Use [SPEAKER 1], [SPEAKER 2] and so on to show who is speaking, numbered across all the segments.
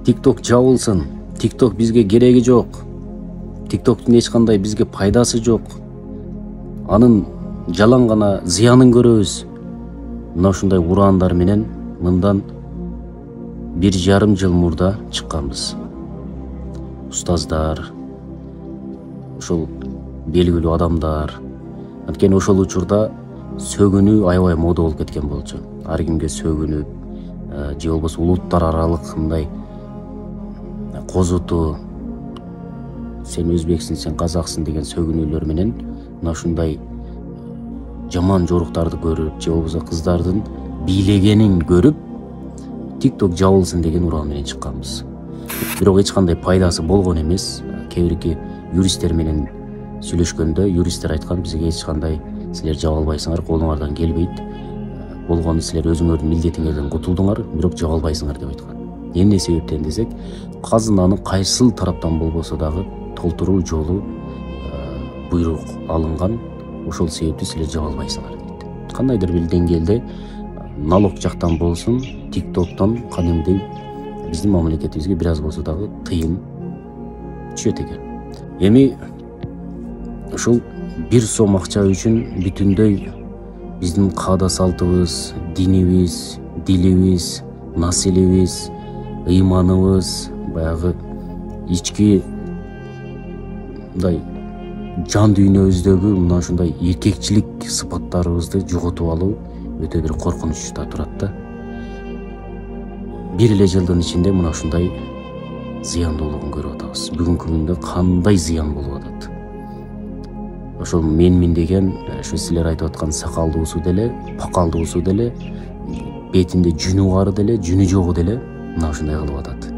[SPEAKER 1] TikTok жабылсын. TikTok бизге кереги жок. TikToктун эч кандай бизге пайдасы жок. Анын жалаң гана зыянын көрөбүз. Мына ушундай ураандар менен мындан 1,5 жыл мурда чыкканбыз. Устаздар, ошол белгилүү адамдар. Анткени ошол учурда сөгүнүү аябай мода болуп кеткен болчу. Ар кимге сөгүнүп, же болбосо улуттар аралык мындай козуту, сен өзбексиң, сен казаксың деген сөгүнүүлөр менен мына ушундай жаман жоруктарды көрүп, же болбосо кыздардын бийлегенин көрүп, TikTok жабылсын деген ураан менен чыкканбыз. Бирок эч кандай пайдасы болгон эмес. Кээ-бирки юристтер менен сүйлөшкөндө юристтер айткан, бизге эч кандай силер жаба албайсыңар, колуңардан келбейт. Болгону силер өзүңөрдүн милдетиңерден кутулдуңар, бирок жаба албайсыңар деп айткан. Эмне себептен десек, казынаны кайсыл тараптан болбосо дагы толтуруу жолу буйрук алынган, ошол себептүү силер жаба албайсыңар дейт. Кандайдыр бир деңгээлде налог жактан болсун, TikToктон кадимдей биздин мамлекетибизге бир аз болсо дагы тыйын түшөт экен. Эми ушул 1 сом акча үчүн бүтүндөй биздин каада салтыбыз, динибиз, дилибиз, населебиз, ыйманыбыз, баягы ички мындай жан дүйнөбүздөгү мына ушундай эркекчилик сыпаттарыбызды жоготуп алуу өтө бир коркунучта турат да. Бир эле жылдын ичинде мына ушундай зыяндуулугун көрүп атабыз. Бүгүнкү күндө кандай зыян болуп атат. Ошол менмин деген, ошо силер айтып аткан сакалдуусу деле, пакалдуусу деле, бетинде жүнү бары деле, жүнү жогу деле мына ушундай кылып атат.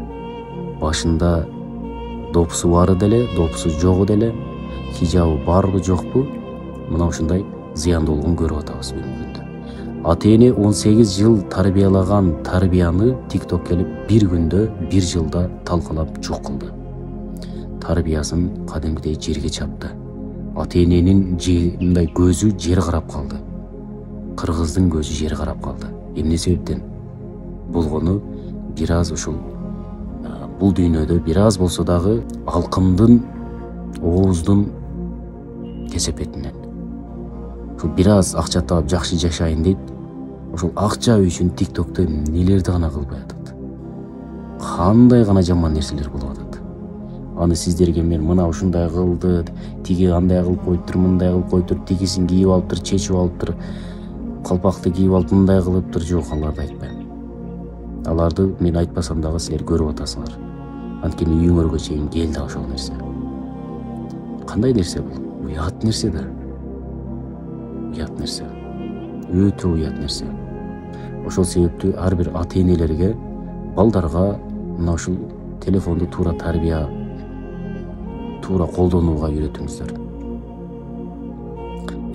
[SPEAKER 1] Башында допусу бары деле, допусу жогу деле, хижабы барбы жокпу, мына ушундай зыяндуулугун көрүп атабыз бүгүнкү күндө. Ата-эне 18 жыл тарбиялаган тарбияны TikTok келип бир күндө, бир жылда талкалап жок кылды. Тарбиясын кадимгидей жерге чапты. Ата-эненин мындай көзү жер карап калды. Кыргыздын көзү жер карап калды. Эмне себептен? Болгону бир аз ушул бул дүйнөдө бир аз болсо дагы алкымдын, ооздун кесепетинен. Ушул бир аз акча таап жакшы жашайын дейт. Ошол акча үчүн TikTokто нелерди гана кылбай атат. Кандай гана жаман нерселер болуп атат. Аны сиздерге мен мына ушундай кылды, тиги андай кылып коюптур, мындай кылып коюптур, тигисин кийип алыптыр, чечип алыптыр, калпакты кийип алып мындай кылыптыр, жок, аларды айтпайм. Аларды мен айтпасам дагы силер көрүп атасыңар. Анткени үйүңөргө чейин келди ошол нерсе. Кандай нерсе бул? Уят нерсе да. Уят нерсе. Өтө уят нерсе. Ошол себептүү ар бир ата-энелерге балдарга мына ушул телефонду туура тарбия, туура колдонууга үйрөтүңүздөр.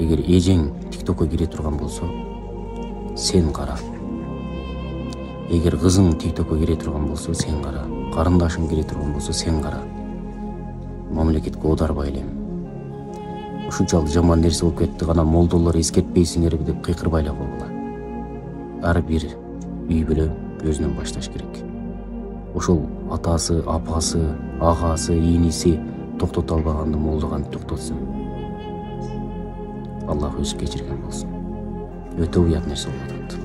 [SPEAKER 1] Эгер эжең TikTokко кире турган болсо, сен кара. Эгер кызың TikTokко кире турган болсо, сен кара. Карындашың кире турган болсо, сен кара. Мамлекетке оодарбай элем. Ушунчалык жаман нерсе болуп кетти, гана молдолор эскертпейсиңерби деп кыйкырбай эле койгула. Ар бир үй бүлө өзүнөн башташ керек. Ошол атасы, апасы, агасы, ийниси токтото албаганды молдо кантип токтотсун? Аллах өзү кечирген болсун. Өтө уят нерсе болуп атат.